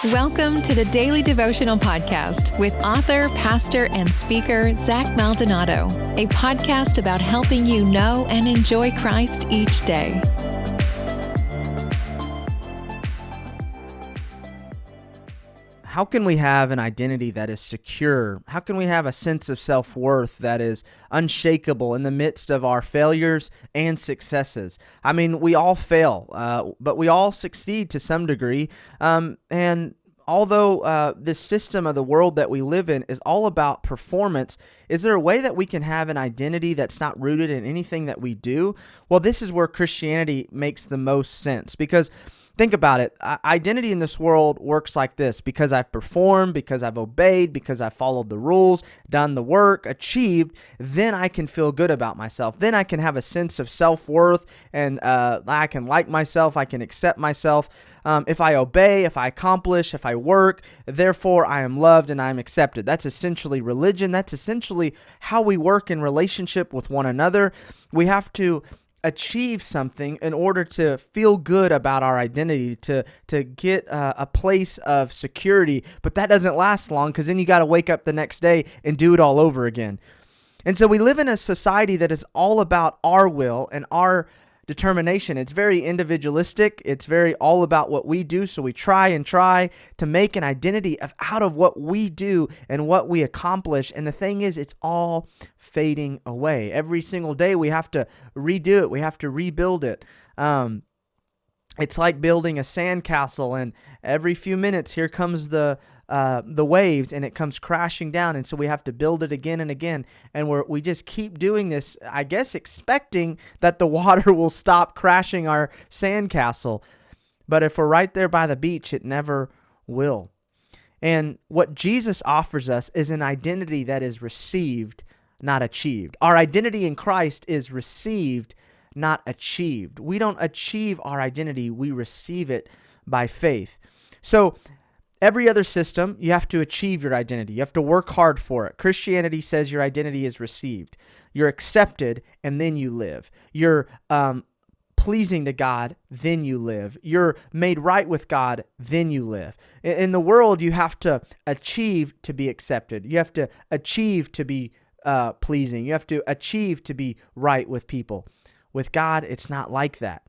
Welcome to the Daily Devotional Podcast with author, pastor, and speaker Zach Maldonado, a podcast about helping you know and enjoy Christ each day. How can we have an identity that is secure? How can we have a sense of self-worth that is unshakable in the midst of our failures and successes? I mean, we all fail, but we all succeed to some degree. And although this system of the world that we live in is all about performance, is there a way that we can have an identity that's not rooted in anything that we do? Well, this is where Christianity makes the most sense, because think about it. Identity in this world works like this: because I've performed, because I've obeyed, because I've followed the rules, done the work, achieved, then I can feel good about myself. Then I can have a sense of self-worth, and I can like myself, I can accept myself. If I obey, if I accomplish, if I work, therefore I am loved and I am accepted. That's essentially religion. That's essentially how we work in relationship with one another. We have to achieve something in order to feel good about our identity, to get a place of security. But that doesn't last long, because then you got to wake up the next day and do it all over again. And so we live in a society that is all about our will and our determination. It's very individualistic. It's very all about what we do. So we try to make an identity out of what we do and what we accomplish. And the thing is, it's all fading away. Every single day we have to redo it. We have to rebuild it. It's like building a sandcastle, and every few minutes here comes the waves, and it comes crashing down, and so we have to build it again and again, and we just keep doing this, I guess, expecting that the water will stop crashing our sandcastle. But if we're right there by the beach, it never will. And what Jesus offers us is an identity that is received, not achieved. Our identity in Christ is received, not achieved. We don't achieve our identity, we receive it by faith. So every other system, you have to achieve your identity. You have to work hard for it. Christianity says your identity is received. You're accepted, and then you live. You're pleasing to God, then you live. You're made right with God, then you live. In the world, you have to achieve to be accepted. You have to achieve to be pleasing. You have to achieve to be right with people. With God, it's not like that.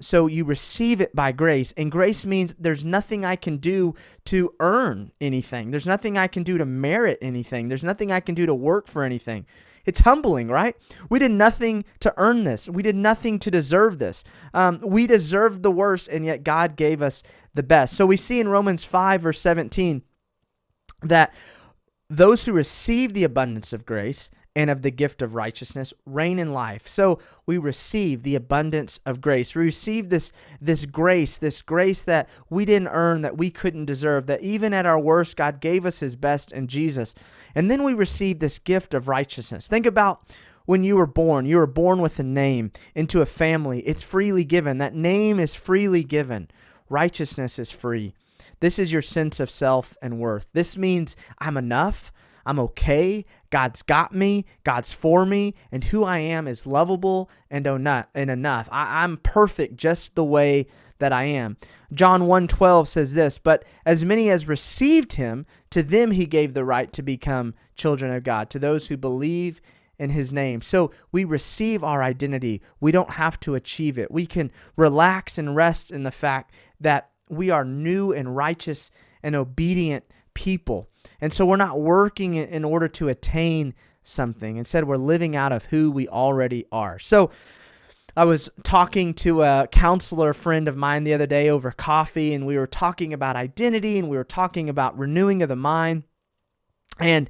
So you receive it by grace, and grace means there's nothing I can do to earn anything. There's nothing I can do to merit anything. There's nothing I can do to work for anything. It's humbling, right? We did nothing to earn this. We did nothing to deserve this. We deserved the worst, and yet God gave us the best. So we see in Romans 5, verse 17, that those who receive the abundance of grace and of the gift of righteousness reign in life. So we receive the abundance of grace. We receive this grace that we didn't earn, that we couldn't deserve, that even at our worst, God gave us his best in Jesus. And then we receive this gift of righteousness. Think about when you were born. You were born with a name into a family. It's freely given. That name is freely given. Righteousness is free. This is your sense of self and worth. This means I'm enough. I'm okay. God's got me. God's for me. And who I am is lovable and enough. I'm perfect just the way that I am. John 1:12 says this, "But as many as received him, to them he gave the right to become children of God, to those who believe in his name." So we receive our identity. We don't have to achieve it. We can relax and rest in the fact that we are new and righteous and obedient people. And so we're not working in order to attain something. Instead, we're living out of who we already are. So I was talking to a counselor friend of mine the other day over coffee, and we were talking about identity, and we were talking about renewing of the mind. And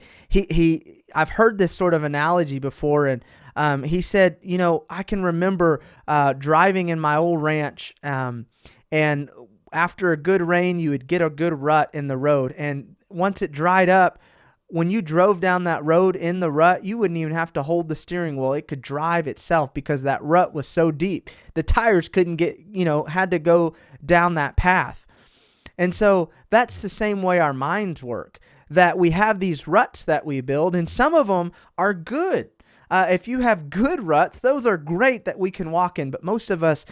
I've heard this sort of analogy before, and he said, I can remember driving in my old ranch, and after a good rain, you would get a good rut in the road. And once it dried up, when you drove down that road in the rut, you wouldn't even have to hold the steering wheel. It could drive itself because that rut was so deep. The tires couldn't had to go down that path. And so that's the same way our minds work, that we have these ruts that we build, and some of them are good. If you have good ruts, those are great that we can walk in, but most of us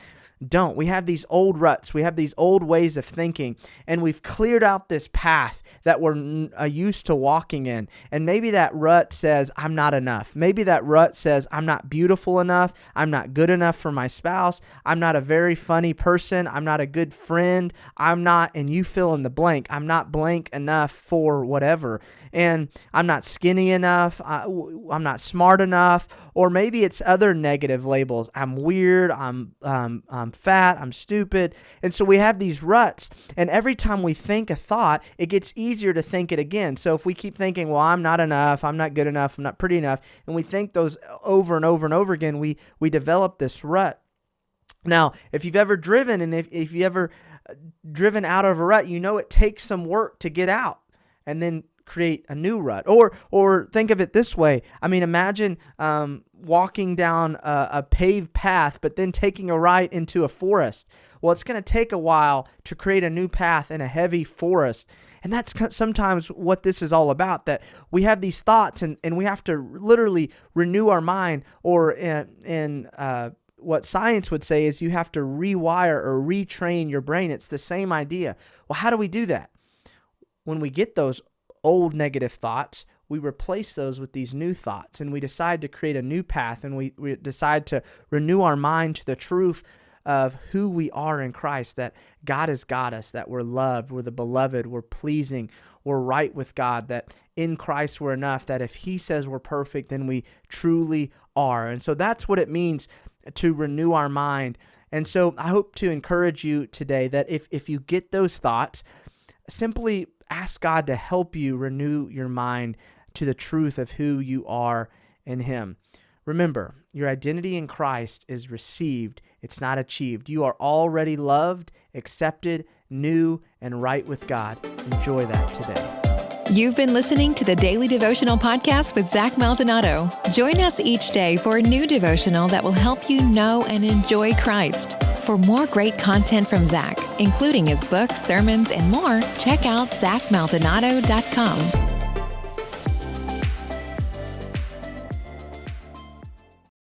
don't. We have these old ruts. We have these old ways of thinking, and we've cleared out this path that we're used to walking in. And maybe that rut says, I'm not enough. Maybe that rut says, I'm not beautiful enough. I'm not good enough for my spouse. I'm not a very funny person. I'm not a good friend. I'm not, and you fill in the blank. I'm not blank enough for whatever. And I'm not skinny enough. I'm not smart enough. Or maybe it's other negative labels. I'm weird. I'm fat. I'm stupid. And so we have these ruts. And every time we think a thought, it gets easier to think it again. So if we keep thinking, well, I'm not enough. I'm not good enough. I'm not pretty enough. And we think those over and over and over again, we develop this rut. Now, if you've ever driven and if you ever driven out of a rut, you know it takes some work to get out and then create a new rut. Or think of it this way. I mean, imagine walking down a paved path, but then taking a right into a forest. Well, it's going to take a while to create a new path in a heavy forest. And that's sometimes what this is all about, that we have these thoughts and we have to literally renew our mind, or in what science would say is you have to rewire or retrain your brain. It's the same idea. Well, how do we do that? When we get those old negative thoughts, we replace those with these new thoughts, and we decide to create a new path, and we decide to renew our mind to the truth of who we are in Christ, that God has got us, that we're loved, we're the beloved, we're pleasing, we're right with God, that in Christ we're enough, that if He says we're perfect, then we truly are. And so that's what it means to renew our mind. And so I hope to encourage you today that if you get those thoughts, simply ask God to help you renew your mind to the truth of who you are in Him. Remember, your identity in Christ is received. It's not achieved. You are already loved, accepted, new, and right with God. Enjoy that today. You've been listening to the Daily Devotional Podcast with Zach Maldonado. Join us each day for a new devotional that will help you know and enjoy Christ. For more great content from Zach, including his books, sermons, and more, check out ZachMaldonado.com.